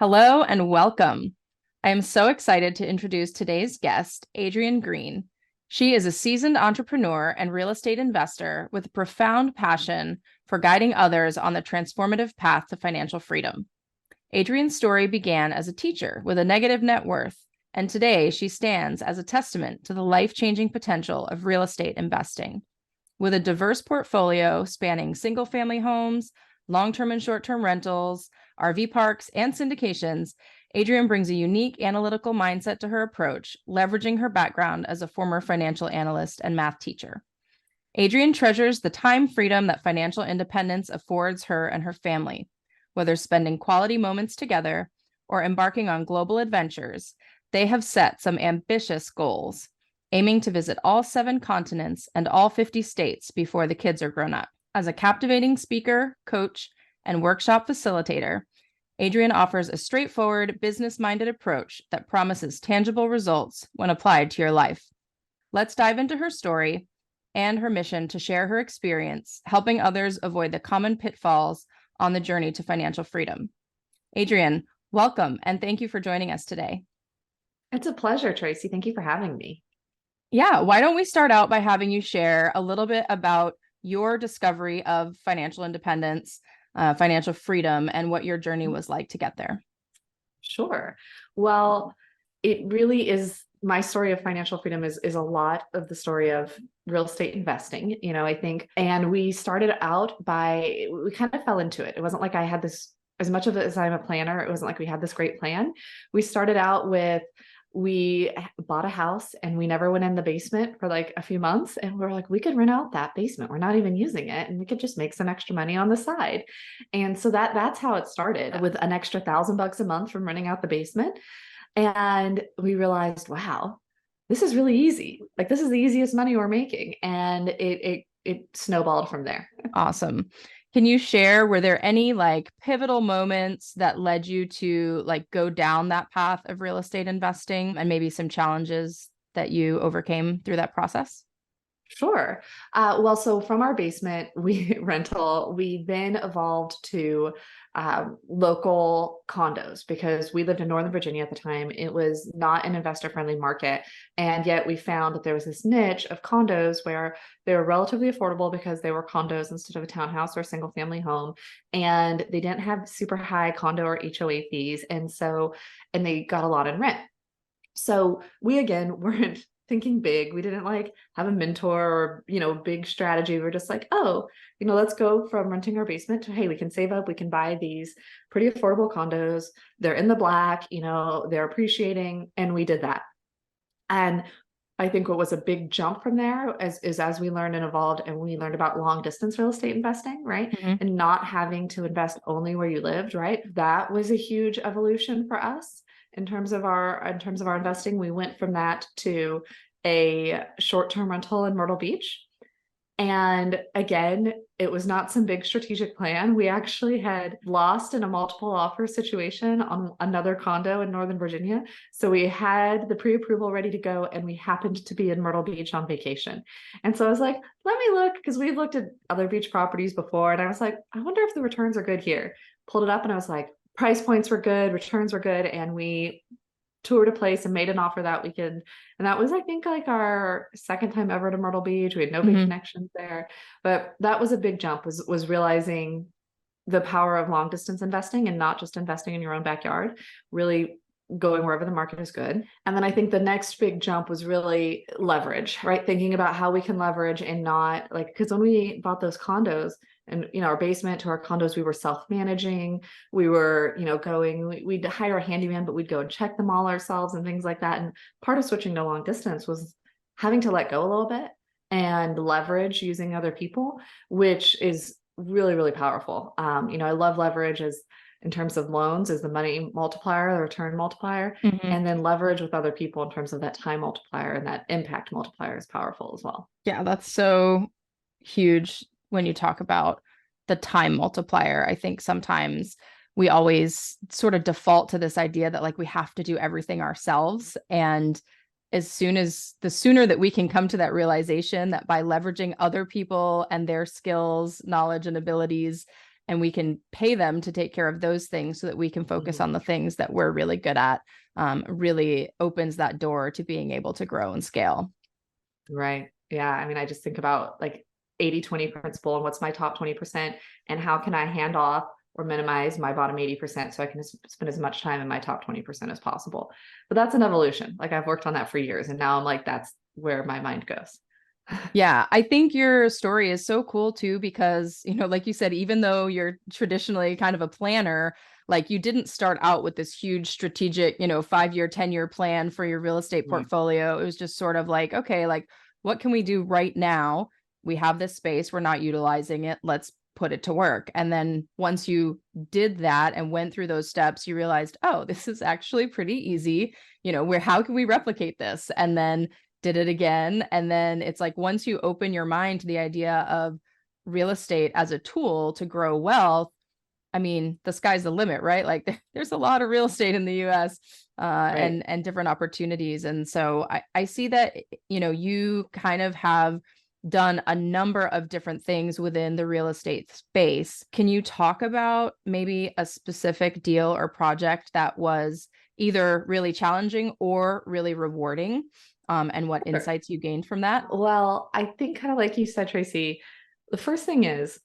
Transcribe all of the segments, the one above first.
Hello and welcome. I am so excited to introduce today's guest, Adrienne Green. She is a seasoned entrepreneur and real estate investor with a profound passion for guiding others on the transformative path to financial freedom. Adrienne's story began as a teacher with a negative net worth, and today she stands as a testament to the life-changing potential of real estate investing. With a diverse portfolio spanning single-family homes, long-term and short-term rentals, RV parks, and syndications, Adrienne brings a unique analytical mindset to her approach, leveraging her background as a former financial analyst and math teacher. Adrienne treasures the time freedom that financial independence affords her and her family. Whether spending quality moments together or embarking on global adventures, they have set some ambitious goals, aiming to visit all 7 continents and all 50 states before the kids are grown up. As a captivating speaker, coach, and workshop facilitator, Adrienne offers a straightforward, business-minded approach that promises tangible results when applied to your life. Let's dive into her story and her mission to share her experience, helping others avoid the common pitfalls on the journey to financial freedom. Adrienne, welcome, and thank you for joining us today. It's a pleasure, Tracy. Thank you for having me. Yeah, why don't we start out by having you share a little bit about your discovery of financial independence, financial freedom, and what your journey was like to get there? Sure. Well, it really is my story of financial freedom is a lot of the story of real estate investing, I think. And we started out we kind of fell into it. It wasn't like I had this, as much of it as I'm a planner, it wasn't like we had this great plan. We started out with, we bought a house and we never went in the basement for like a few months. And we're like, we could rent out that basement. We're not even using it. And we could just make some extra money on the side. And so that's how it started, with an extra $1,000 a month from renting out the basement. And we realized, wow, this is really easy. Like, this is the easiest money we're making. And it snowballed from there. Awesome. Can you share, were there any like pivotal moments that led you to like go down that path of real estate investing, and maybe some challenges that you overcame through that process? Sure. So from our basement rental, we then evolved to local condos, because we lived in Northern Virginia at the time. It was not an investor-friendly market. And yet we found that there was this niche of condos where they were relatively affordable because they were condos instead of a townhouse or a single family home. And they didn't have super high condo or HOA fees. And they got a lot in rent. So we, again, weren't thinking big. We didn't like have a mentor or, big strategy. We're just like, oh, let's go from renting our basement to, hey, we can save up. We can buy these pretty affordable condos. They're in the black, they're appreciating. And we did that. And I think what was a big jump from there is as we learned and evolved, and we learned about long distance real estate investing, right? Mm-hmm. And not having to invest only where you lived, right? That was a huge evolution for us. In terms of our investing, we went from that to a short-term rental in Myrtle Beach. And again, it was not some big strategic plan. We actually had lost in a multiple offer situation on another condo in Northern Virginia. So we had the pre-approval ready to go, and we happened to be in Myrtle Beach on vacation. And so I was like, let me look, because we've looked at other beach properties before. And I was like, I wonder if the returns are good here. Pulled it up and I was like, price points were good, returns were good. And we toured a place and made an offer that weekend. And that was, I think, like our second time ever to Myrtle Beach. We had no big connections there, but that was a big jump, was realizing the power of long distance investing, and not just investing in your own backyard, really going wherever the market is good. And then I think the next big jump was really leverage, right? Thinking about how we can leverage, and not like, because when we bought those condos, and our basement to our condos, we were self-managing. We were, we'd hire a handyman, but we'd go and check them all ourselves and things like that. And part of switching to long distance was having to let go a little bit and leverage using other people, which is really, really powerful. I love leverage as in terms of loans, as the money multiplier, the return multiplier, and then leverage with other people in terms of that time multiplier, and that impact multiplier is powerful as well. Yeah, that's so huge when you talk about the time multiplier. I think sometimes we always sort of default to this idea that like we have to do everything ourselves. And the sooner that we can come to that realization that by leveraging other people and their skills, knowledge, and abilities, and we can pay them to take care of those things so that we can focus on the things that we're really good at, really opens that door to being able to grow and scale. Right. Yeah. I mean, I just think about like 80-20 principle and what's my top 20% and how can I hand off or minimize my bottom 80% so I can spend as much time in my top 20% as possible. But that's an evolution. Like I've worked on that for years and now I'm like, that's where my mind goes. Yeah, I think your story is so cool too, because, like you said, even though you're traditionally kind of a planner, like you didn't start out with this huge strategic, 5-year, 10-year plan for your real estate portfolio. It was just sort of like, okay, like what can we do right now? We have this space, we're not utilizing it. Let's put it to work. And then once you did that and went through those steps, you realized, oh, this is actually pretty easy. How can we replicate this? And then did it again. And then it's like, once you open your mind to the idea of real estate as a tool to grow wealth, I mean, the sky's the limit, right? Like there's a lot of real estate in the US, and different opportunities. And so I see that, you kind of have done a number of different things within the real estate space. Can you talk about maybe a specific deal or project that was either really challenging or really rewarding? And what insights you gained from that? Well, I think kind of like you said, Tracy, the first thing is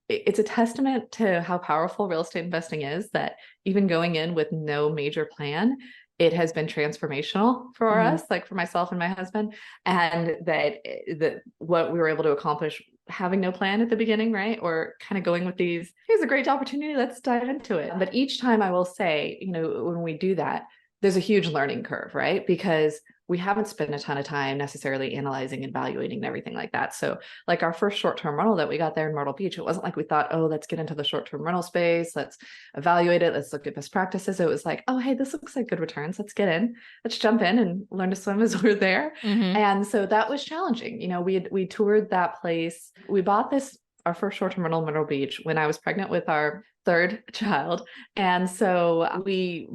it's a testament to how powerful real estate investing is that even going in with no major plan, it has been transformational for us, like for myself and my husband, and that what we were able to accomplish having no plan at the beginning, right? Or kind of going with these, here's a great opportunity, let's dive into it. But each time I will say, when we do that, there's a huge learning curve, right? Because we haven't spent a ton of time necessarily analyzing and evaluating and everything like that. So like our first short-term rental that we got there in Myrtle Beach, it wasn't like we thought, oh, let's get into the short-term rental space. Let's evaluate it. Let's look at best practices. It was like, oh, hey, this looks like good returns. Let's get in. Let's jump in and learn to swim as we're there. And so that was challenging. We toured that place. We bought our first short-term rental in Myrtle Beach when I was pregnant with our third child. And so we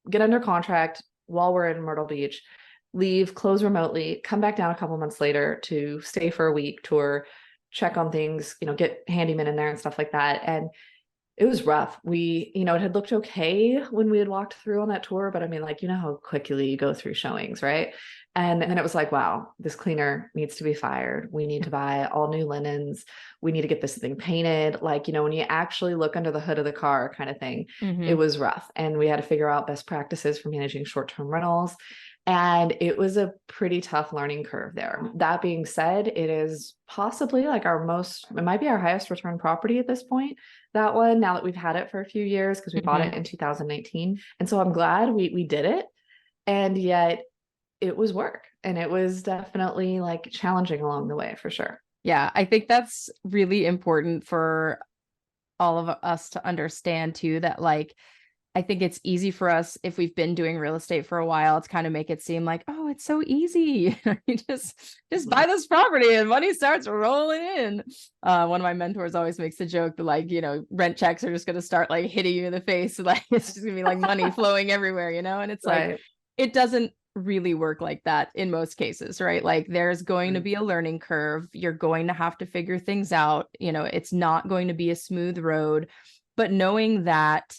get under contract while we're in Myrtle Beach, leave, close remotely, come back down a couple months later to stay for a week, tour, check on things, get handyman in there and stuff like that. And it was rough. It had looked okay when we had walked through on that tour, but I mean, like, how quickly you go through showings, right? And then it was like, wow, this cleaner needs to be fired. We need to buy all new linens. We need to get this thing painted. Like, when you actually look under the hood of the car kind of thing, it was rough. And we had to figure out best practices for managing short-term rentals. And it was a pretty tough learning curve there. That being said, it is possibly like it might be our highest return property at this point. That one, now that we've had it for a few years, because we bought it in 2019. And so I'm glad we did it. And yet it was work, and it was definitely like challenging along the way for sure. Yeah, I think that's really important for all of us to understand too, that like, I think it's easy for us, if we've been doing real estate for a while, to kind of make it seem like, oh, it's so easy. You just buy this property and money starts rolling in. One of my mentors always makes the joke that like, rent checks are just going to start like hitting you in the face. Like it's just gonna be like money flowing everywhere, and it's like, it doesn't really work like that in most cases, right? Like there's going to be a learning curve. You're going to have to figure things out. It's not going to be a smooth road, but knowing that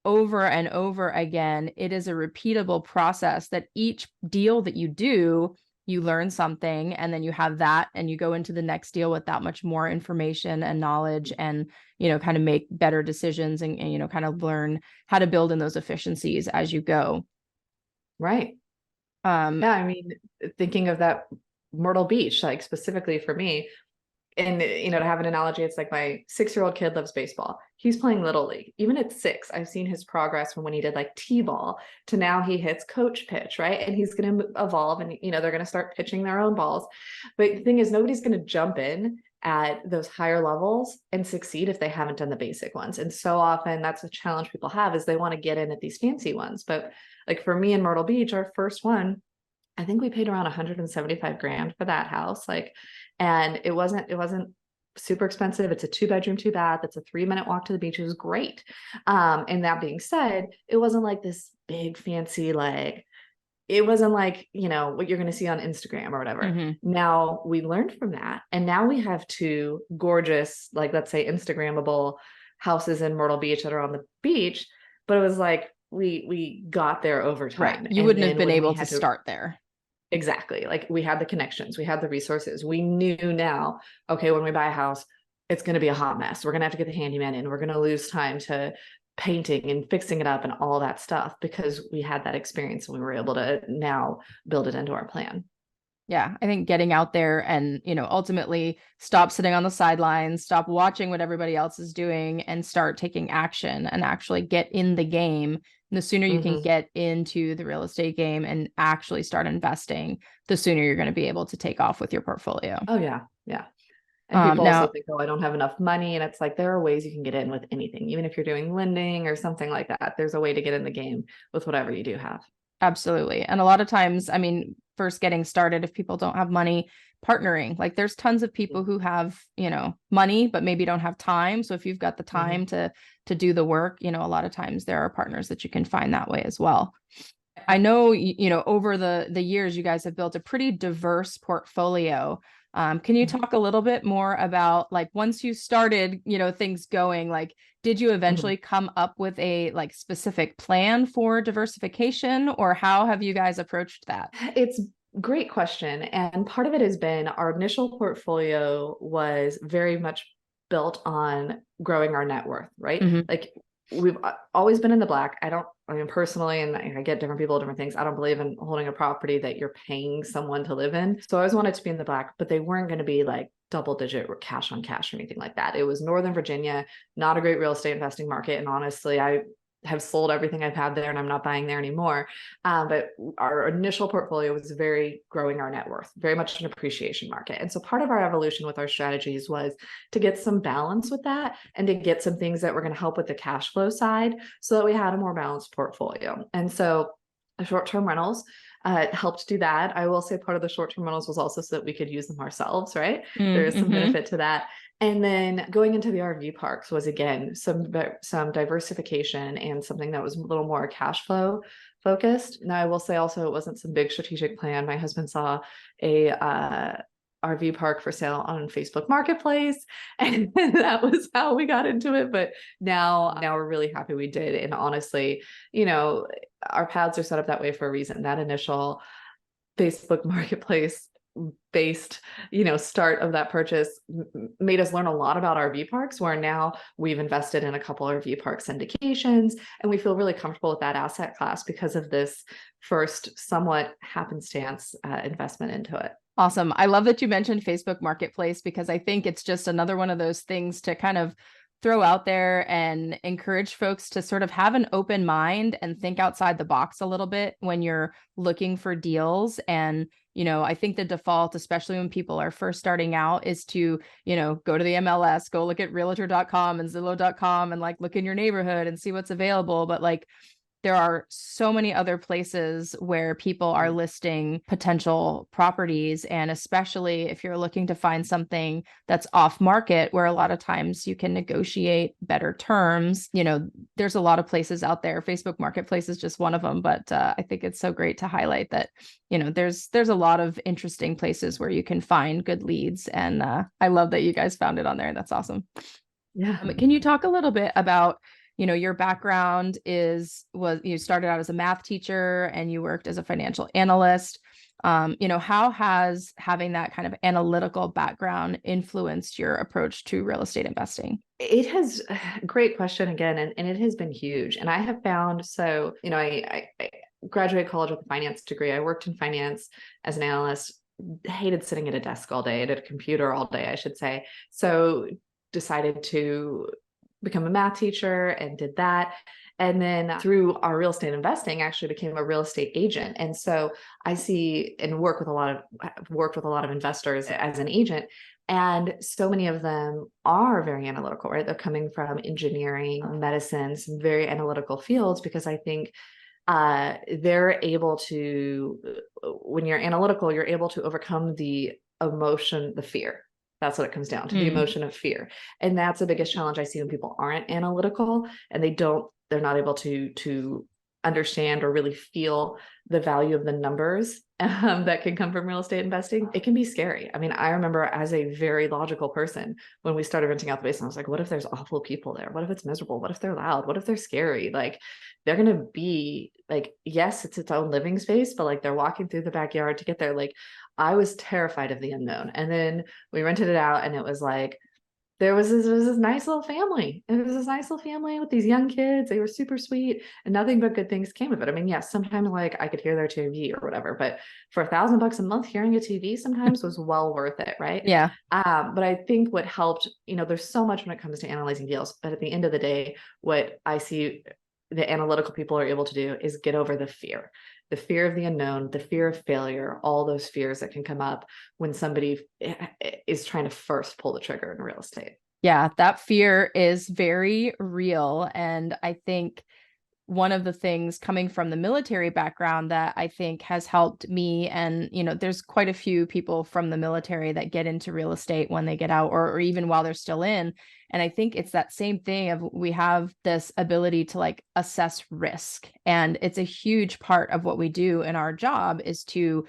over and over again, it is a repeatable process, that each deal that you do, you learn something, and then you have that and you go into the next deal with that much more information and knowledge, and kind of make better decisions, and kind of learn how to build in those efficiencies as you go. Right. Yeah, I mean, thinking of that Myrtle Beach, like specifically for me, and to have an analogy, it's like my 6-year-old kid loves baseball. He's playing little league. Even at 6, I've seen his progress from when he did like t-ball to now he hits coach pitch, right? And he's going to evolve, and they're going to start pitching their own balls. But the thing is, nobody's going to jump in at those higher levels and succeed if they haven't done the basic ones. And so often that's a challenge people have, is they want to get in at these fancy ones. But like for me in Myrtle Beach, our first one, I think we paid around 175 grand for that house. And it wasn't super expensive. It's a 2-bedroom, 2-bath. It's a 3-minute walk to the beach. It was great. And that being said, it wasn't like this big fancy, it wasn't like, what you're going to see on Instagram or whatever. Now we learned from that. And now we have 2 gorgeous, like, let's say Instagrammable houses in Myrtle Beach that are on the beach, but it was like we got there over Right. time. You And wouldn't have then been when we able to had to start there. exactly, like we had the connections, we had the resources. We knew now, okay, when we buy a house, it's going to be a hot mess. We're going to have to get the handyman in. We're going to lose time to painting and fixing it up and all that stuff because we had that experience and we were able to now build it into our plan. Yeah, I think getting out there and, ultimately stop sitting on the sidelines, stop watching what everybody else is doing and start taking action and actually get in the game. And the sooner you can Mm-hmm. get into the real estate game and actually start investing, the sooner you're going to be able to take off with your portfolio. Oh yeah, yeah. And people also Now, think, oh, I don't have enough money. And it's like, there are ways you can get in with anything, even if you're doing lending or something like that. There's a way to get in the game with whatever you do have. absolutely. And a lot of times, I mean, first getting started, if people don't have money, partnering, like there's tons of people who have, money, but maybe don't have time. So if you've got the Mm-hmm. time to do the work, a lot of times there are partners that you can find that way as well. I know, over the years, you guys have built a pretty diverse portfolio. Can you talk a little bit more about like once you started, things going, like did you Mm-hmm. eventually come up with a like specific plan for diversification, or how have you guys approached that? It's a great question. And part of it has been our initial portfolio was very much built on growing our net worth, right? Hmm. Like we've always been in the black. I mean, personally, and I get different people, different things. I don't believe in holding a property that you're paying someone to live in. So I always wanted to be in the black, but they weren't going to be like double digit cash on cash or anything like that. It was Northern Virginia, not a great real estate investing market. And honestly, I have sold everything I've had there and I'm not buying there anymore. But our initial portfolio was very growing our net worth, very much an appreciation market. And so part of our evolution with our strategies was to get some balance with that and to get some things that were going to help with the cash flow side so that we had a more balanced portfolio. And so short-term rentals helped do that. I will say part of the short-term rentals was also so that we could use them ourselves, right? There is some Mm-hmm. benefit to that. And then going into the RV parks was again some diversification and something that was a little more cash flow focused. Now I will say also it wasn't some big strategic plan. My husband saw a RV park for sale on Facebook Marketplace, and that was how we got into it. But now we're really happy we did. And honestly, our paths are set up that way for a reason. That initial Facebook Marketplace based start of that purchase made us learn a lot about RV parks, where now we've invested in a couple RV park syndications and we feel really comfortable with that asset class because of this first somewhat happenstance investment into it. Awesome. I love that you mentioned Facebook Marketplace because I think it's just another one of those things to kind of throw out there and encourage folks to sort of have an open mind and think outside the box a little bit when you're looking for deals. And, I think the default, especially when people are first starting out, is to, go to the MLS, go look at realtor.com and Zillow.com and like look in your neighborhood and see what's available. But like, there are so many other places where people are listing potential properties. And especially if you're looking to find something that's off market, where a lot of times you can negotiate better terms, there's a lot of places out there. Facebook Marketplace is just one of them. But I think it's so great to highlight that, there's a lot of interesting places where you can find good leads. And I love that you guys found it on there. That's awesome. Yeah. Can you talk a little bit about, your background was you started out as a math teacher and you worked as a financial analyst. How has having that kind of analytical background influenced your approach to real estate investing? It has great question again, and it has been huge. And I have found so, I graduated college with a finance degree. I worked in finance as an analyst, hated sitting at a desk all day, at a computer all day, I should say. So decided to become a math teacher and did that. And then through our real estate investing, actually became a real estate agent. And so I see and worked with a lot of investors as an agent. And so many of them are very analytical, right? They're coming from engineering, medicine, some very analytical fields, because I think they're able to, when you're analytical, you're able to overcome the emotion, the fear. That's what it comes down to, the emotion of fear. And that's the biggest challenge I see when people aren't analytical and they're not able to understand or really feel the value of the numbers that can come from real estate investing, it can be scary. I mean, I remember as a very logical person, when we started renting out the basement, I was like, what if there's awful people there? What if it's miserable? What if they're loud? What if they're scary? Like, they're going to be like, yes, it's its own living space, but like they're walking through the backyard to get there. Like, I was terrified of the unknown. And then we rented it out, and it was like, there was this nice little family. And it was this nice little family with these young kids. They were super sweet, and nothing but good things came of it. I mean, yes, sometimes like I could hear their TV or whatever, but for $1,000 a month, hearing a TV sometimes was well worth it, right? Yeah. But I think what helped, there's so much when it comes to analyzing deals, but at the end of the day, what I see the analytical people are able to do is get over the fear of the unknown, the fear of failure, all those fears that can come up when somebody is trying to first pull the trigger in real estate. Yeah, that fear is very real. And I think one of the things coming from the military background that I think has helped me, and there's quite a few people from the military that get into real estate when they get out, or even while they're still in. And I think it's that same thing of, we have this ability to like assess risk, and it's a huge part of what we do in our job, is to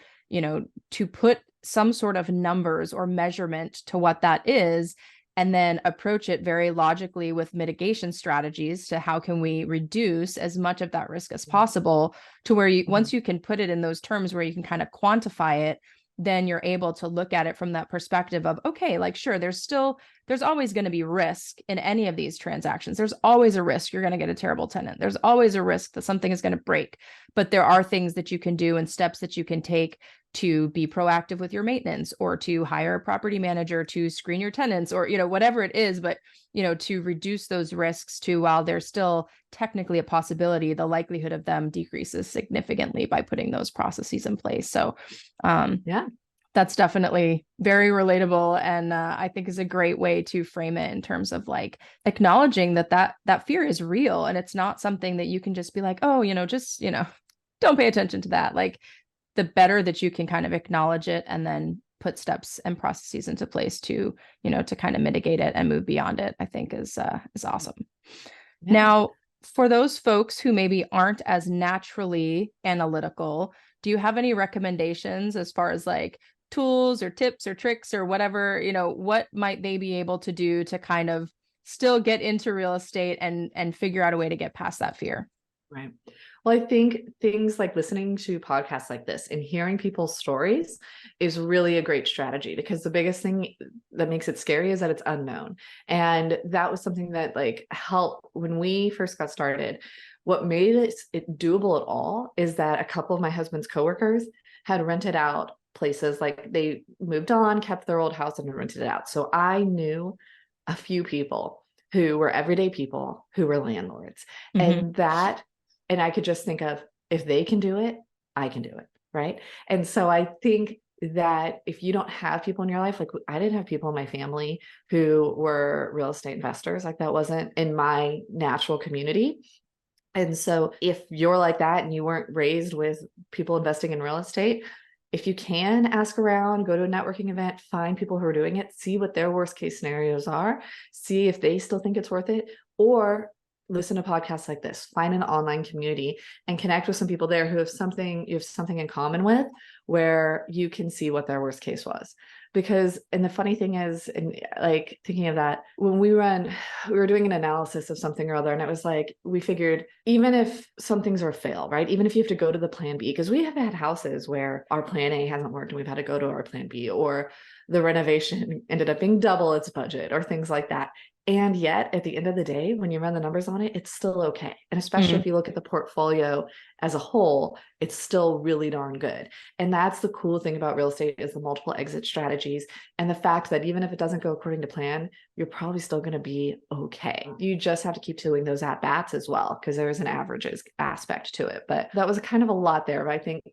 put some sort of numbers or measurement to what that is, and then approach it very logically with mitigation strategies to how can we reduce as much of that risk as possible, to where once you can put it in those terms where you can kind of quantify it, then you're able to look at it from that perspective of, okay, like, sure, there's always going to be risk in any of these transactions. There's always a risk you're going to get a terrible tenant. There's always a risk that something is going to break, but there are things that you can do and steps that you can take to be proactive with your maintenance, or to hire a property manager to screen your tenants, or, whatever it is, but, to reduce those risks to, while there's still technically a possibility, the likelihood of them decreases significantly by putting those processes in place. So, Yeah. that's definitely very relatable, and I think is a great way to frame it, in terms of like acknowledging that fear is real, and it's not something that you can just be like, oh, just, don't pay attention to that. Like, the better that you can kind of acknowledge it, and then put steps and processes into place to, to kind of mitigate it and move beyond it, I think is awesome. Yeah. Now, for those folks who maybe aren't as naturally analytical, do you have any recommendations as far as like tools or tips or tricks or whatever, what might they be able to do to kind of still get into real estate and figure out a way to get past that fear? Right. Well, I think things like listening to podcasts like this and hearing people's stories is really a great strategy, because the biggest thing that makes it scary is that it's unknown. And that was something that like helped when we first got started. What made it doable at all is that a couple of my husband's coworkers had rented out places, like they moved on, kept their old house, and rented it out. So I knew a few people who were everyday people who were landlords. Mm-hmm. And I could just think of, if they can do it, I can do it. Right. And so I think that if you don't have people in your life, like I didn't have people in my family who were real estate investors, like that wasn't in my natural community. And so if you're like that and you weren't raised with people investing in real estate, if you can ask around, go to a networking event, find people who are doing it, see what their worst case scenarios are, see if they still think it's worth it, or listen to podcasts like this, find an online community and connect with some people there who have something in common with, where you can see what their worst case was. Because, and the funny thing is, and like thinking of that, when we were doing an analysis of something or other, and it was like, we figured, even if some things are a fail, right? Even if you have to go to the plan B, because we have had houses where our plan A hasn't worked and we've had to go to our plan B, or the renovation ended up being double its budget, or things like that. And yet at the end of the day, when you run the numbers on it, it's still okay. And especially if you look at the portfolio as a whole, it's still really darn good. And that's the cool thing about real estate, is the multiple exit strategies, and the fact that even if it doesn't go according to plan, you're probably still going to be okay. You just have to keep doing those at bats as well, because there is an averages aspect to it. But that was kind of a lot there. But I think,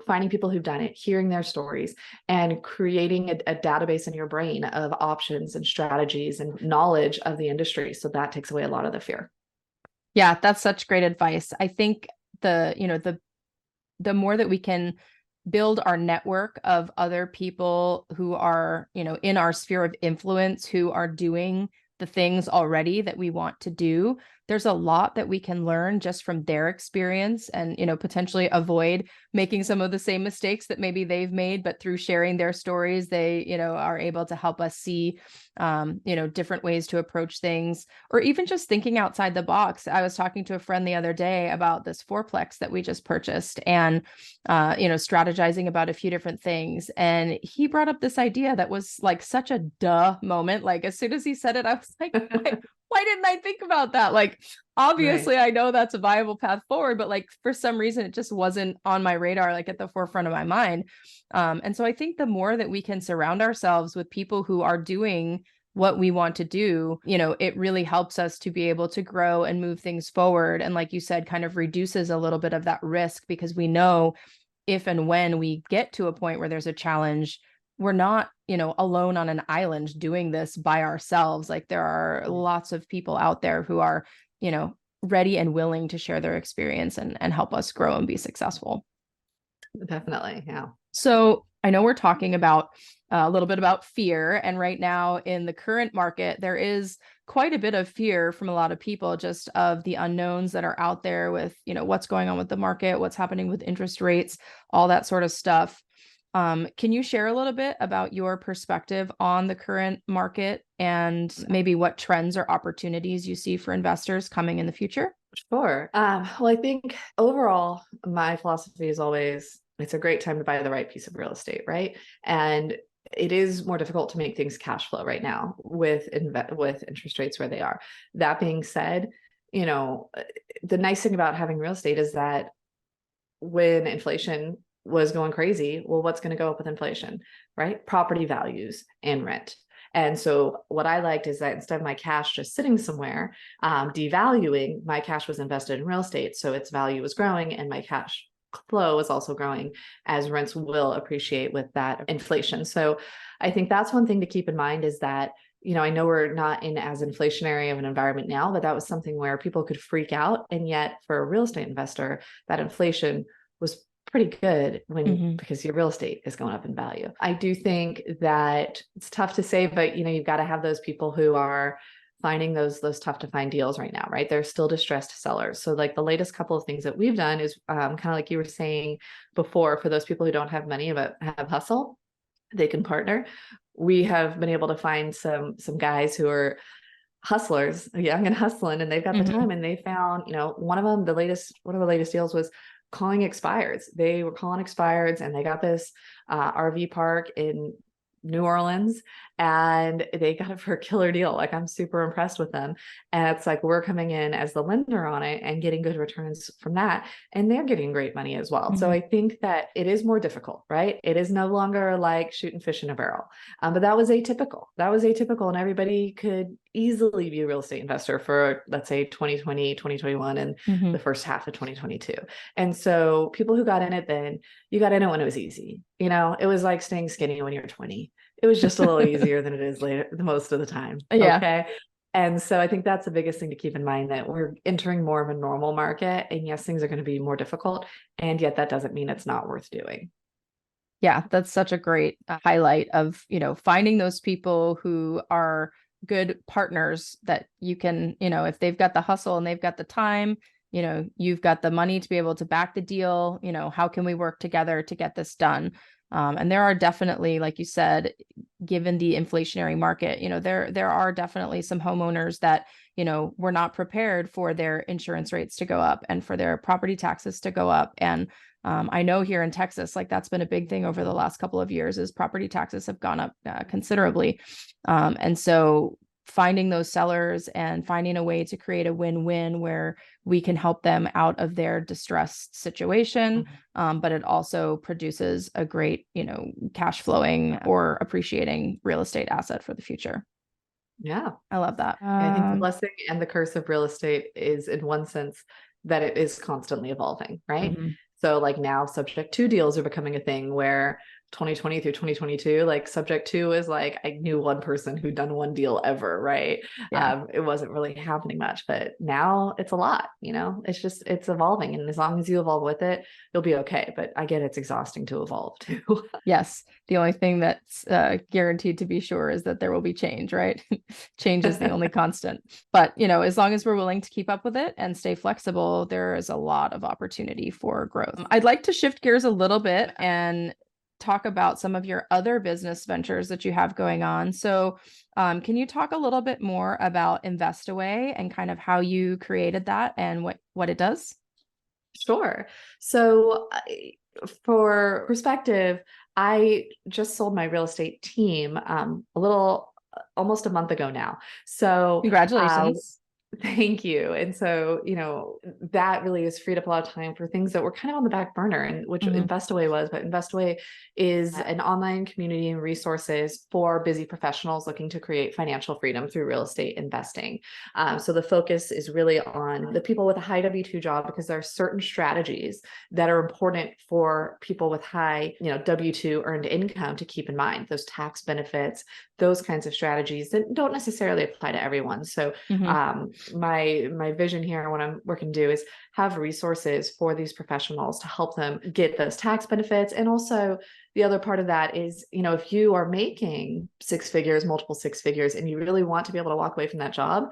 finding people who've done it, hearing their stories, and creating a database in your brain of options and strategies and knowledge of the industry. So that takes away a lot of the fear. Yeah, that's such great advice. I think the more that we can build our network of other people who are, in our sphere of influence, who are doing the things already that we want to do, there's a lot that we can learn just from their experience and, potentially avoid making some of the same mistakes that maybe they've made, but through sharing their stories, they, are able to help us see, different ways to approach things, or even just thinking outside the box. I was talking to a friend the other day about this fourplex that we just purchased and, strategizing about a few different things. And he brought up this idea that was like such a duh moment. Like as soon as he said it, I was like, why didn't I think about that? Like, obviously, right. I know that's a viable path forward, but like for some reason, it just wasn't on my radar, like at the forefront of my mind. And so I think the more that we can surround ourselves with people who are doing what we want to do, it really helps us to be able to grow and move things forward. And like you said, kind of reduces a little bit of that risk, because we know if and when we get to a point where there's a challenge, we're not, alone on an island doing this by ourselves. Like there are lots of people out there who are, ready and willing to share their experience and help us grow and be successful. Definitely. Yeah. So I know we're talking about a little bit about fear. And right now in the current market, there is quite a bit of fear from a lot of people, just of the unknowns that are out there with, what's going on with the market, what's happening with interest rates, all that sort of stuff. Can you share a little bit about your perspective on the current market and maybe what trends or opportunities you see for investors coming in the future? Sure. Well, I think overall, my philosophy is always, it's a great time to buy the right piece of real estate, right? And it is more difficult to make things cash flow right now with interest rates where they are. That being said, the nice thing about having real estate is that when inflation was going crazy, well, what's going to go up with inflation, right? Property values and rent. And so what I liked is that instead of my cash just sitting somewhere, devaluing, my cash was invested in real estate. So its value was growing and my cash flow is also growing as rents will appreciate with that inflation. So I think that's one thing to keep in mind, is that, I know we're not in as inflationary of an environment now, but that was something where people could freak out. And yet for a real estate investor, that inflation was pretty good because your real estate is going up in value. I do think that it's tough to say, but you've got to have those people who are finding those tough to find deals right now, right? They're still distressed sellers. So like the latest couple of things that we've done is kind of like you were saying before, for those people who don't have money but have hustle, they can partner. We have been able to find some guys who are hustlers, young and hustling, and they've got the time, and they found, one of them, one of the latest deals was calling expireds. They were calling expireds, and they got this RV park in New Orleans, and they got it for a killer deal. Like, I'm super impressed with them. And it's like, we're coming in as the lender on it and getting good returns from that. And they're getting great money as well. So I think that it is more difficult, right? It is no longer like shooting fish in a barrel. But that was atypical. And everybody could easily be a real estate investor for, let's say, 2020, 2021, and the first half of 2022. And so people who got in it then, you got in it when it was easy. It was like staying skinny when you're 20. It was just a little easier than it is later, most of the time. Yeah. Okay. And so I think that's the biggest thing to keep in mind, that we're entering more of a normal market, and yes, things are going to be more difficult. And yet that doesn't mean it's not worth doing. Yeah, that's such a great highlight of, finding those people who are good partners that you can, if they've got the hustle and they've got the time, you've got the money to be able to back the deal, how can we work together to get this done? And there are definitely, like you said, given the inflationary market, there are definitely some homeowners that, were not prepared for their insurance rates to go up and for their property taxes to go up. And I know here in Texas, like that's been a big thing over the last couple of years, is property taxes have gone up considerably. And so finding those sellers and finding a way to create a win-win where we can help them out of their distressed situation, but it also produces a great, cash flowing or appreciating real estate asset for the future. Yeah. I love that. I think the blessing and the curse of real estate is, in one sense, that it is constantly evolving, right? So like now subject to deals are becoming a thing where 2020 through 2022, like subject to is like, I knew one person who'd done one deal ever, right? Yeah. It wasn't really happening much, but now it's a lot, it's just, it's evolving. And as long as you evolve with it, you'll be okay. But I get it's exhausting to evolve too. Yes. The only thing that's guaranteed to be sure is that there will be change, right? Change is the only constant. But, as long as we're willing to keep up with it and stay flexible, there is a lot of opportunity for growth. I'd like to shift gears a little bit and talk about some of your other business ventures that you have going on. So, can you talk a little bit more about InvestAway and kind of how you created that and what it does? Sure. So, for perspective, I just sold my real estate team almost a month ago now. So, Congratulations. thank you. And so, that really has freed up a lot of time for things that were kind of on the back burner, and which Mhm. InvestAway was. But InvestAway is an online community and resources for busy professionals looking to create financial freedom through real estate investing. So the focus is really on the people with a high W-2 job, because there are certain strategies that are important for people with high, W-2 earned income to keep in mind. Those tax benefits, those kinds of strategies that don't necessarily apply to everyone. So Mhm. my vision here, what I'm working to do, is have resources for these professionals to help them get those tax benefits. And also the other part of that is, if you are making six figures, multiple six figures, and you really want to be able to walk away from that job,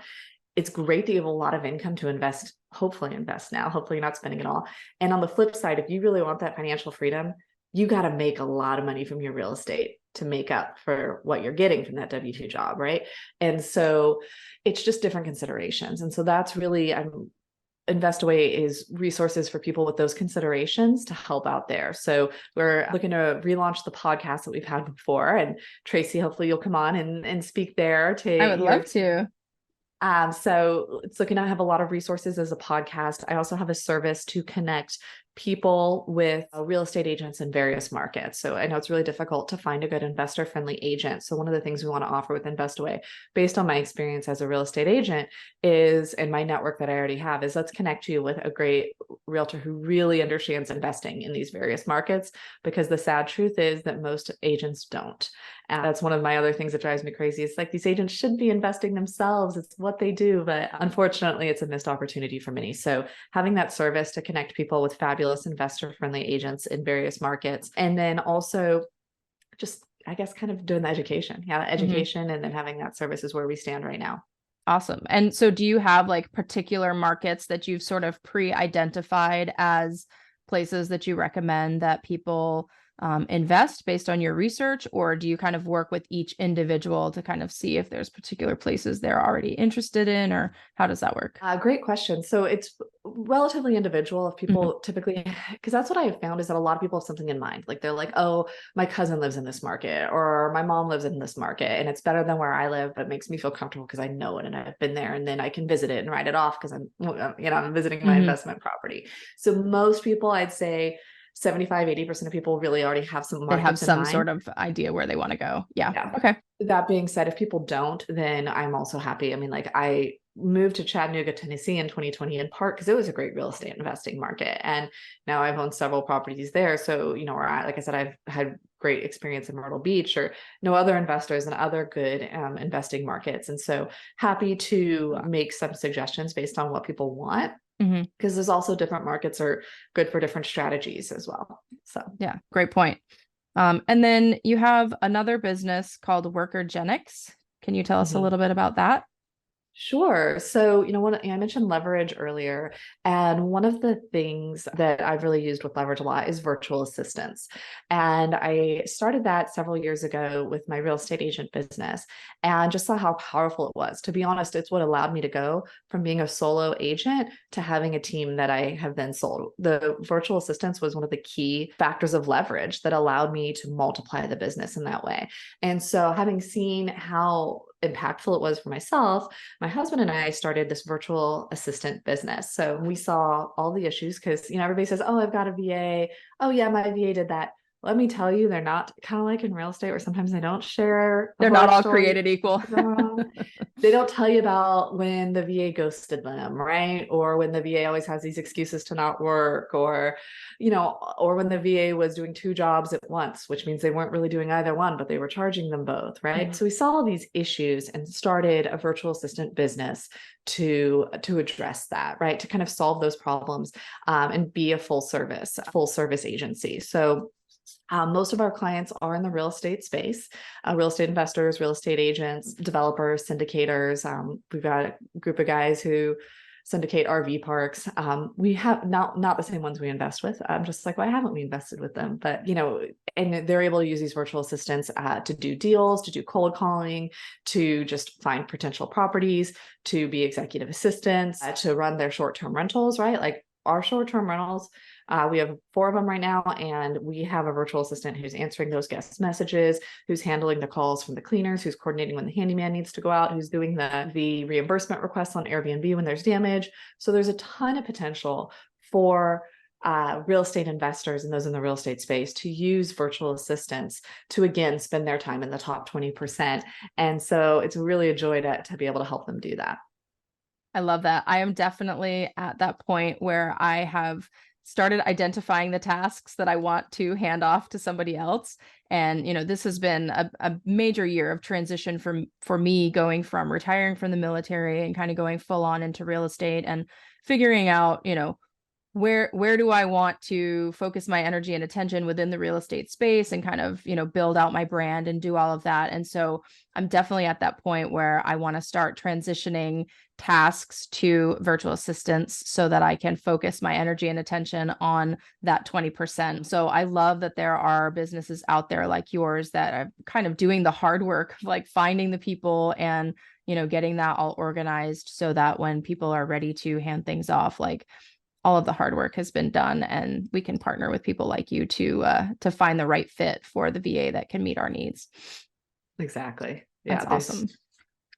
it's great that you have a lot of income to invest, hopefully invest now, hopefully you're not spending it all. And on the flip side, if you really want that financial freedom, you got to make a lot of money from your real estate to make up for what you're getting from that W-2 job, right? And so it's just different considerations. And so that's really, InvestAway is resources for people with those considerations to help out there. So we're looking to relaunch the podcast that we've had before. And Tracy, hopefully you'll come on and speak there I to would hear. love to. So it's looking to have a lot of resources as a podcast. I also have a service to connect people with real estate agents in various markets. So I know it's really difficult to find a good investor friendly agent. So one of the things we want to offer with InvestAway, based on my experience as a real estate agent, is, and my network that I already have, is let's connect you with a great realtor who really understands investing in these various markets, because the sad truth is that most agents don't. And that's one of my other things that drives me crazy. It's like, these agents should be investing themselves. It's what they do, but unfortunately it's a missed opportunity for many. So having that service to connect people with fabulous investor friendly agents in various markets. And then also just, I guess, kind of doing the education. Yeah, education. And then having that service is where we stand right now. Awesome. And so do you have like particular markets that you've sort of pre-identified as places that you recommend that people invest based on your research, or do you kind of work with each individual to kind of see if there's particular places they're already interested in, or how does that work? Great question. So it's relatively individual. If people typically, because that's what I have found, is that a lot of people have something in mind. Like they're like, oh, my cousin lives in this market, or my mom lives in this market, and it's better than where I live, but it makes me feel comfortable because I know it and I've been there, and then I can visit it and write it off because I'm visiting my investment property. So most people, I'd say 75-80% of people really already have some They have markets in some mind. sort of idea where they want to go. Yeah. Yeah. Okay. That being said, if people don't, then I'm also happy. I mean, like, I moved to Chattanooga, Tennessee in 2020 in part because it was a great real estate investing market. And now I've owned several properties there. So, where like I said, I've had great experience in Myrtle Beach, or know other investors in other good investing markets. And so happy to make some suggestions based on what people want, because there's also different markets are good for different strategies as well. So yeah, great point. And then you have another business called Workergenics. Can you tell us a little bit about that? Sure. So, I mentioned leverage earlier, and one of the things that I've really used with leverage a lot is virtual assistants. And I started that several years ago with my real estate agent business, and just saw how powerful it was. To be honest, it's what allowed me to go from being a solo agent to having a team that I have then sold. The virtual assistants was one of the key factors of leverage that allowed me to multiply the business in that way. And so, having seen how impactful it was for myself, my husband and I started this virtual assistant business. So we saw all the issues because, everybody says, oh, I've got a VA. Oh, yeah, my VA did that. let me tell you, they're not kind of like in real estate where sometimes they don't share the They're not horror all stories. created equal. They don't tell you about when the VA ghosted them, right? Or when the VA always has these excuses to not work, or, or when the VA was doing two jobs at once, which means they weren't really doing either one, but they were charging them both, right? Mm-hmm. So we saw all these issues and started a virtual assistant business to address that, right? To kind of solve those problems, and be a full service agency. So most of our clients are in the real estate space, real estate investors, real estate agents, developers, syndicators. We've got a group of guys who syndicate RV parks. We have not the same ones we invest with. I'm just like, why haven't we invested with them? But, and they're able to use these virtual assistants to do deals, to do cold calling, to just find potential properties, to be executive assistants, to run their short-term rentals, right? Like our short-term rentals, we have 4 of them right now, and we have a virtual assistant who's answering those guest messages, who's handling the calls from the cleaners, who's coordinating when the handyman needs to go out, who's doing the reimbursement requests on Airbnb when there's damage. So there's a ton of potential for real estate investors and those in the real estate space to use virtual assistants to, again, spend their time in the top 20%. And so it's really a joy to be able to help them do that. I love that. I am definitely at that point where I have started identifying the tasks that I want to hand off to somebody else. And, this has been a major year of transition for me, going from retiring from the military and kind of going full on into real estate and figuring out, where do I want to focus my energy and attention within the real estate space and kind of, build out my brand and do all of that. And so I'm definitely at that point where I want to start transitioning tasks to virtual assistants so that I can focus my energy and attention on that 20%. So I love that there are businesses out there like yours that are kind of doing the hard work of like finding the people and, getting that all organized so that when people are ready to hand things off, like all of the hard work has been done, and we can partner with people like you to find the right fit for the VA that can meet our needs. Exactly. That's Yeah, awesome.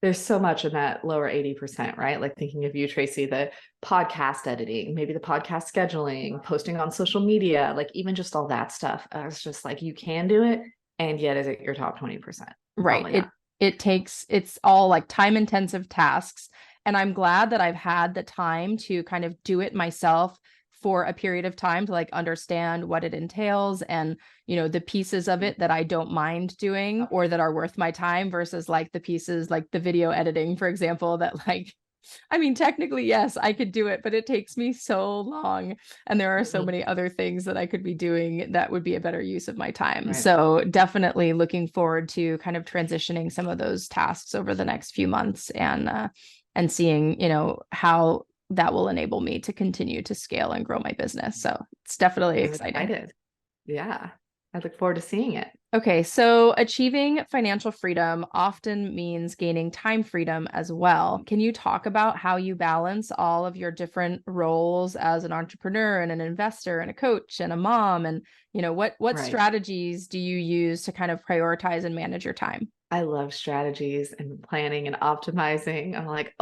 there's so much in that lower 80%, right? Like thinking of you, Tracy, the podcast editing, maybe the podcast scheduling, posting on social media, like even just all that stuff. It's just like, you can do it. And yet is it your top 20%? Right. It's all like time intensive tasks. And I'm glad that I've had the time to kind of do it myself for a period of time to like understand what it entails and, the pieces of it that I don't mind doing or that are worth my time versus like the pieces like the video editing, for example, that like, I mean, technically, yes, I could do it, but it takes me so long. And there are so many other things that I could be doing that would be a better use of my time. Right. So definitely looking forward to kind of transitioning some of those tasks over the next few months and seeing, how that will enable me to continue to scale and grow my business. So it's definitely exciting. Excited. Yeah. I look forward to seeing it. Okay, so achieving financial freedom often means gaining time freedom as well. Can you talk about how you balance all of your different roles as an entrepreneur and an investor and a coach and a mom? And, what Right. strategies do you use to kind of prioritize and manage your time? I love strategies and planning and optimizing. I'm like,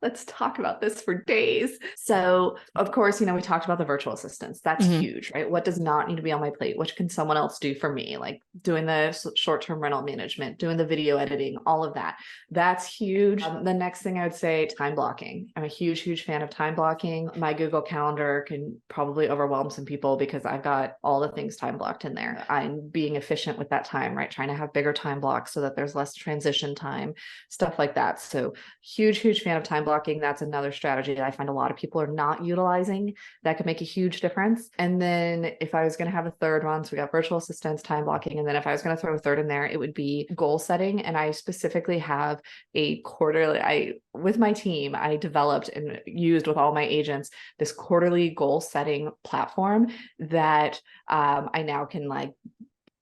let's talk about this for days. So, of course, we talked about the virtual assistants. That's huge, right? What does not need to be on my plate? What can someone else do for me? Like doing the short-term rental management, doing the video editing, all of that. That's huge. The next thing I would say, time blocking. I'm a huge, huge fan of time blocking. My Google Calendar can probably overwhelm some people because I've got all the things time blocked in there. I'm being efficient with that time, right? Trying to have bigger time blocks so that there's less transition time, stuff like that. So huge, huge fan of time blocking. That's another strategy that I find a lot of people are not utilizing that could make a huge difference. And then if I was going to have a third one, so we got virtual assistants, time blocking. And then if I was going to throw a third in there, it would be goal setting. And I specifically have a quarterly, with my team, I developed and used with all my agents, this quarterly goal setting platform that I now can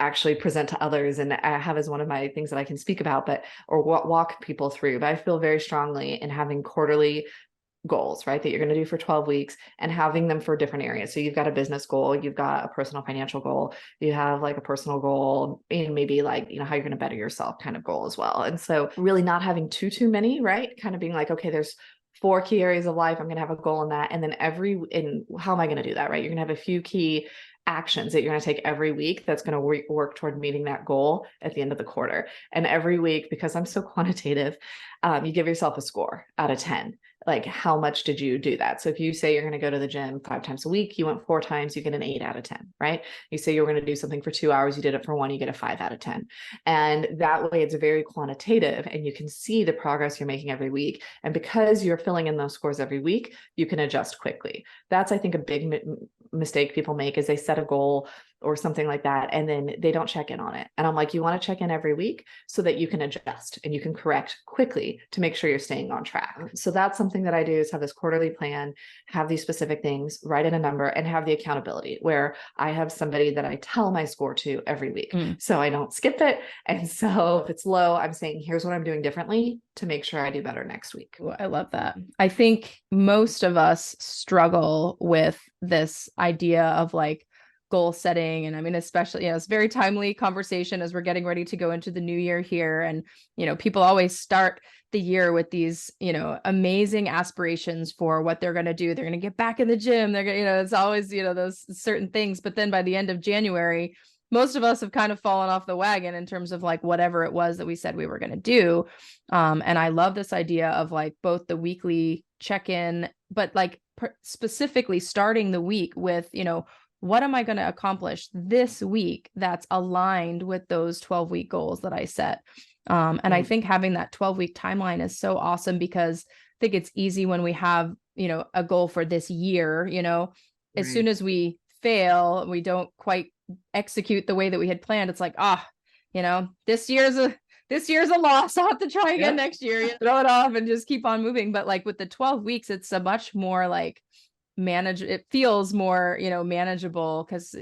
actually present to others and I have as one of my things that I can speak about, or walk people through. But I feel very strongly in having quarterly goals, right? That you're going to do for 12 weeks and having them for different areas. So you've got a business goal, you've got a personal financial goal, you have like a personal goal, and maybe like, how you're going to better yourself kind of goal as well. And so really not having too many, right? Kind of being like, okay, there's 4 key areas of life. I'm going to have a goal in that. And then and how am I going to do that, right? You're going to have a few key actions that you're going to take every week that's going to work toward meeting that goal at the end of the quarter. And every week, because I'm so quantitative, you give yourself a score out of 10. Like, how much did you do that? So if you say you're going to go to the gym 5 times a week, you went 4 times, you get an 8 out of 10, right? You say you're going to do something for 2 hours, you did it for 1, you get a 5 out of 10. And that way it's very quantitative and you can see the progress you're making every week. And because you're filling in those scores every week, you can adjust quickly. That's, I think, a big mistake people make is they set a goal or something like that, and then they don't check in on it. And I'm like, you want to check in every week so that you can adjust and you can correct quickly to make sure you're staying on track. So that's something that I do, is have this quarterly plan, have these specific things, write in a number, and have the accountability where I have somebody that I tell my score to every week. So I don't skip it. And so if it's low, I'm saying, here's what I'm doing differently to make sure I do better next week. Well, I love that. I think most of us struggle with this idea of like goal setting. And I mean, especially, it's a very timely conversation as we're getting ready to go into the new year here. And, people always start the year with these, amazing aspirations for what they're going to do. They're going to get back in the gym. They're going to, it's always, those certain things. But then by the end of January, most of us have kind of fallen off the wagon in terms of like whatever it was that we said we were going to do. And I love this idea of like both the weekly check-in, but like specifically starting the week with, what am I going to accomplish this week that's aligned with those 12-week goals that I set? And I think having that 12-week timeline is so awesome, because I think it's easy when we have, a goal for this year, as soon as we fail, we don't quite execute the way that we had planned. It's like, this year's a loss. I'll have to try again next year. Throw it off and just keep on moving. But like with the 12 weeks, it's a much more like it feels more, manageable, because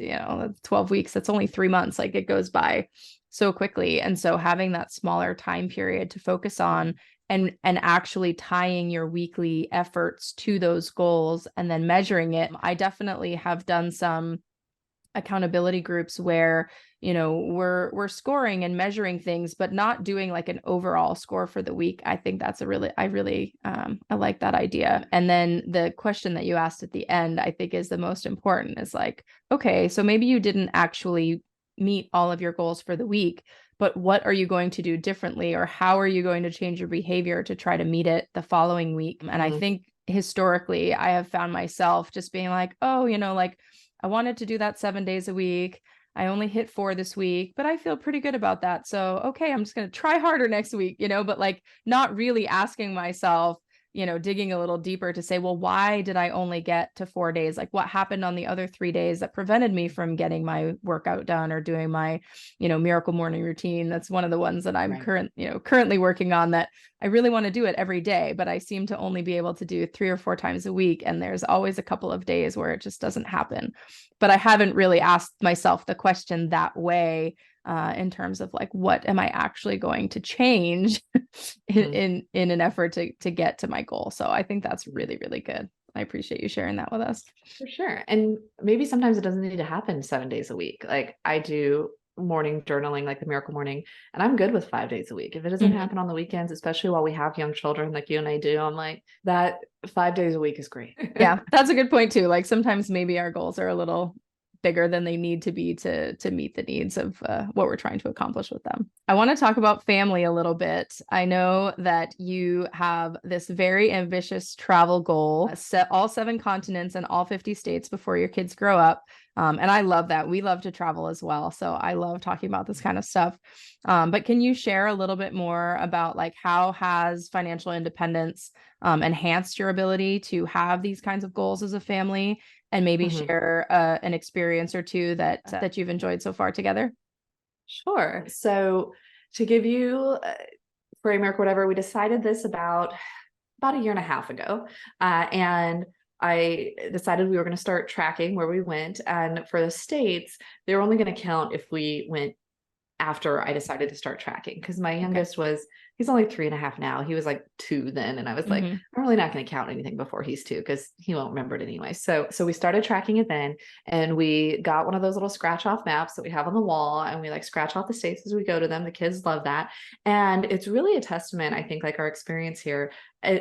12 weeks, that's only 3 months. Like, it goes by so quickly. And so having that smaller time period to focus on and actually tying your weekly efforts to those goals and then measuring it. I definitely have done some accountability groups where we're scoring and measuring things, but not doing like an overall score for the week. I think that's I like that idea. And then the question that you asked at the end, I think, is the most important, is like, okay, so maybe you didn't actually meet all of your goals for the week, but what are you going to do differently, or how are you going to change your behavior to try to meet it the following week? And I think historically I have found myself just being like, oh, like, I wanted to do that 7 days a week. I only hit 4 this week, but I feel pretty good about that. So, okay, I'm just going to try harder next week, but like not really asking myself, digging a little deeper to say, well, why did I only get to 4 days? Like, what happened on the other 3 days that prevented me from getting my workout done or doing my, miracle morning routine? That's one of the ones that I'm currently working on, that I really want to do it every day, but I seem to only be able to do 3 or 4 times a week. And there's always a couple of days where it just doesn't happen. But I haven't really asked myself the question that way, in terms of like, what am I actually going to change in an effort to get to my goal? So I think that's really, really good. I appreciate you sharing that with us. For sure. And maybe sometimes it doesn't need to happen 7 days a week. Like, I do morning journaling, like the miracle morning, and I'm good with 5 days a week. If it doesn't happen on the weekends, especially while we have young children like you and I do, I'm like, that 5 days a week is great. Yeah, that's a good point too. Like, sometimes maybe our goals are a little bigger than they need to be to meet the needs of what we're trying to accomplish with them. I want to talk about family a little bit. I know that you have this very ambitious travel goal, set all 7 continents and all 50 states before your kids grow up. And I love that. We love to travel as well. So I love talking about this kind of stuff. But can you share a little bit more about like, how has financial independence enhanced your ability to have these kinds of goals as a family? And maybe share an experience or two that you've enjoyed so far together? Sure. So to give you a framework, whatever, we decided this about a year and a half ago. And I decided we were going to start tracking where we went. And for the states, they were only going to count if we went after I decided to start tracking, because my youngest was he's only 3.5 now. He was like 2 then. And I was like, Mm-hmm. I'm really not going to count anything before he's 2 because he won't remember it anyway. So we started tracking it then, and we got one of those little scratch off maps that we have on the wall, and we like scratch off the states as we go to them. The kids love that. And it's really a testament, I think, like our experience here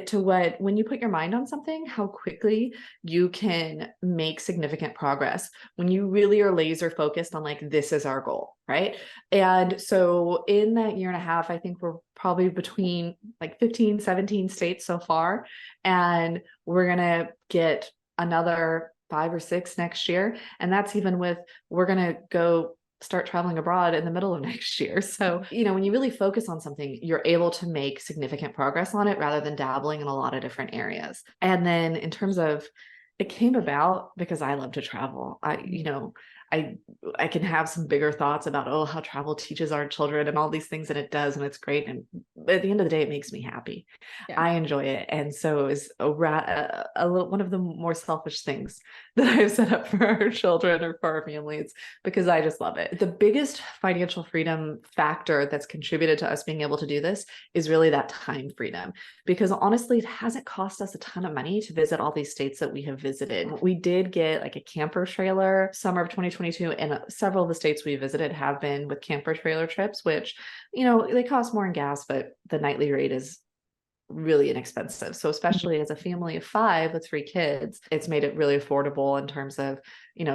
to what, when you put your mind on something, how quickly you can make significant progress when you really are laser focused on like, this is our goal, right? And so in that year and a half, I think we're probably between like 15, 17 states so far. And we're going to get another 5 or 6 next year. And that's even with, we're going to go start traveling abroad in the middle of next year. So, when you really focus on something, you're able to make significant progress on it rather than dabbling in a lot of different areas. And then in terms of, it came about because I love to travel. I can have some bigger thoughts about, oh, how travel teaches our children and all these things, and it does, and it's great. And at the end of the day, it makes me happy. Yeah. I enjoy it. And so it's a little, one of the more selfish things that I've set up for our children or for our families, because I just love it. The biggest financial freedom factor that's contributed to us being able to do this is really that time freedom, because honestly, it hasn't cost us a ton of money to visit all these states that we have visited. We did get like a camper trailer summer of 2022, and several of the states we visited have been with camper trailer trips, which, they cost more in gas, but the nightly rate is really inexpensive. So especially as a family of 5 with 3 kids, it's made it really affordable in terms of,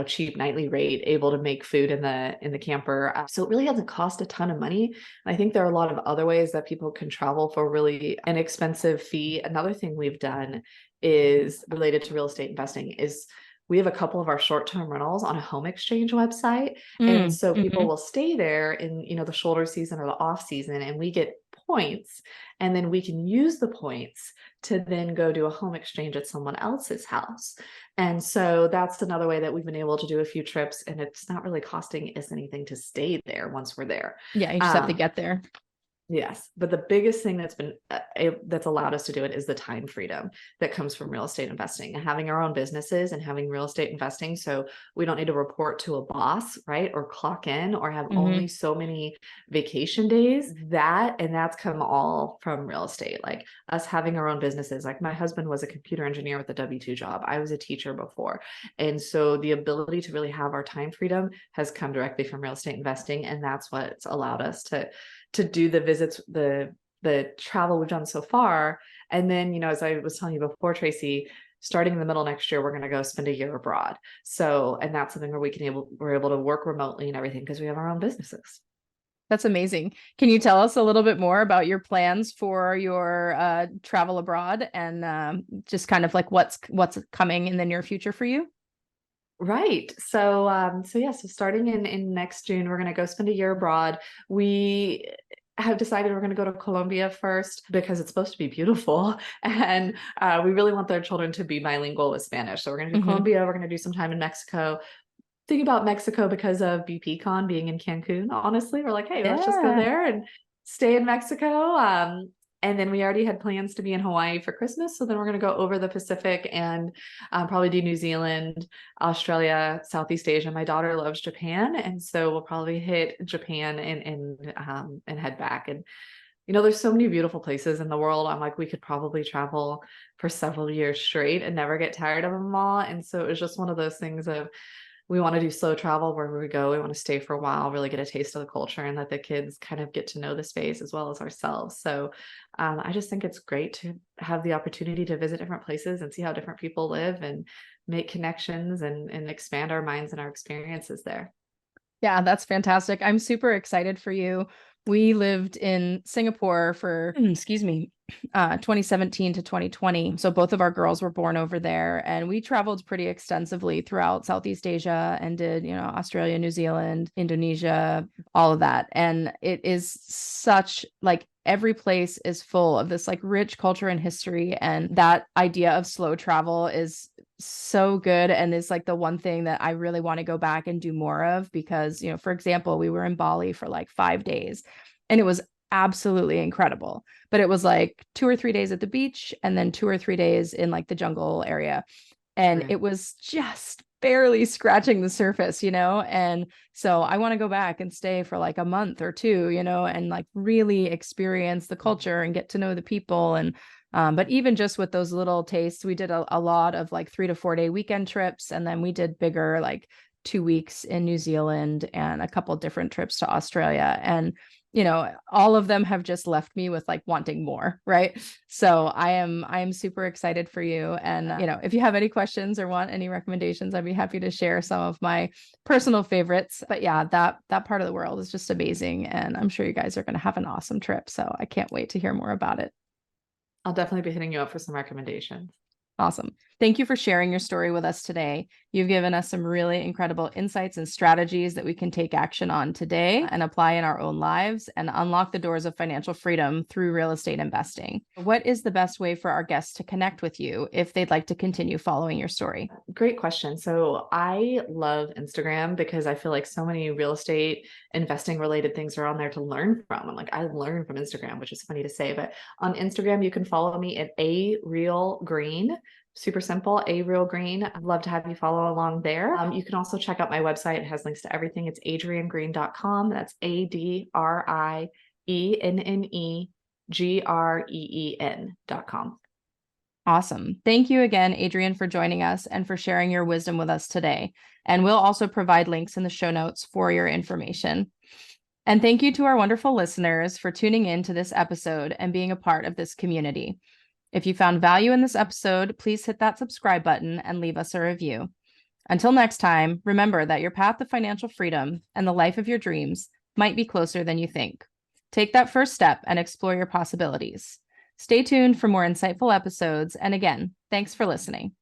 cheap nightly rate, able to make food in the camper. So it really hasn't cost a ton of money. And I think there are a lot of other ways that people can travel for really inexpensive fee. Another thing we've done is related to real estate investing is we have a couple of our short-term rentals on a home exchange website. And so people will stay there in, the shoulder season or the off season, and we get points, and then we can use the points to then go do a home exchange at someone else's house. And so that's another way that we've been able to do a few trips, and it's not really costing us anything to stay there once we're there. Yeah, you just have to get there. Yes. But the biggest thing that's been that's allowed us to do it is the time freedom that comes from real estate investing and having our own businesses and having real estate investing. So we don't need to report to a boss, right? Or clock in or have only so many vacation days. That's come all from real estate, like us having our own businesses. Like my husband was a computer engineer with a W-2 job. I was a teacher before. And so the ability to really have our time freedom has come directly from real estate investing. And that's what's allowed us to do the visits, the travel we've done so far. And then, as I was telling you before, Tracy, starting in the middle of next year, we're going to go spend a year abroad. So, and that's something where we're able to work remotely and everything because we have our own businesses. That's amazing. Can you tell us a little bit more about your plans for your travel abroad and just kind of like what's coming in the near future for you? Right. So starting in next June, we're going to go spend a year abroad. We have decided we're going to go to Colombia first because it's supposed to be beautiful. And we really want their children to be bilingual with Spanish. So we're going to do Colombia. We're going to do some time in Mexico. Think about Mexico because of BPCon being in Cancun. Honestly, we're like, hey, let's just go there and stay in Mexico. And then we already had plans to be in Hawaii for Christmas. So then we're going to go over the Pacific and probably do New Zealand, Australia, Southeast Asia. My daughter loves Japan. And so we'll probably hit Japan and head back. And, there's so many beautiful places in the world. I'm like, we could probably travel for several years straight and never get tired of them all. And so it was just one of those things of, we want to do slow travel wherever we go. We want to stay for a while, really get a taste of the culture and let the kids kind of get to know the space as well as ourselves. So I just think it's great to have the opportunity to visit different places and see how different people live and make connections and expand our minds and our experiences there. Yeah, that's fantastic. I'm super excited for you. We lived in Singapore for, 2017 to 2020. So both of our girls were born over there, and we traveled pretty extensively throughout Southeast Asia and did, Australia, New Zealand, Indonesia, all of that. And it is such like every place is full of this like rich culture and history. And that idea of slow travel is so good. And it's like the one thing that I really want to go back and do more of because, for example, we were in Bali for like 5 days and it was absolutely incredible. But it was like 2 or 3 days at the beach and then 2 or 3 days in like the jungle area. And it was just barely scratching the surface, and so I want to go back and stay for like a month or two, and like really experience the culture and get to know the people. And but even just with those little tastes, we did a lot of like 3 to 4 day weekend trips, and then we did bigger, like 2 weeks in New Zealand and a couple different trips to Australia. And all of them have just left me with like wanting more, right? So I am super excited for you. And if you have any questions or want any recommendations, I'd be happy to share some of my personal favorites. But yeah, that part of the world is just amazing, and I'm sure you guys are going to have an awesome trip. So I can't wait to hear more about it. I'll definitely be hitting you up for some recommendations. Awesome. Thank you for sharing your story with us today. You've given us some really incredible insights and strategies that we can take action on today and apply in our own lives and unlock the doors of financial freedom through real estate investing. What is the best way for our guests to connect with you if they'd like to continue following your story? Great question. So I love Instagram because I feel like so many real estate investing related things are on there to learn from. And like I learn from Instagram, which is funny to say, but on Instagram, you can follow me at A Real Green. Super simple, A Real Green. I'd love to have you follow along there. You can also check out my website. It has links to everything. It's adriennegreen.com. That's ADRIENNEGREEN.com. Awesome. Thank you again, Adrienne, for joining us and for sharing your wisdom with us today. And we'll also provide links in the show notes for your information. And thank you to our wonderful listeners for tuning in to this episode and being a part of this community. If you found value in this episode, please hit that subscribe button and leave us a review. Until next time, remember that your path to financial freedom and the life of your dreams might be closer than you think. Take that first step and explore your possibilities. Stay tuned for more insightful episodes. And again, thanks for listening.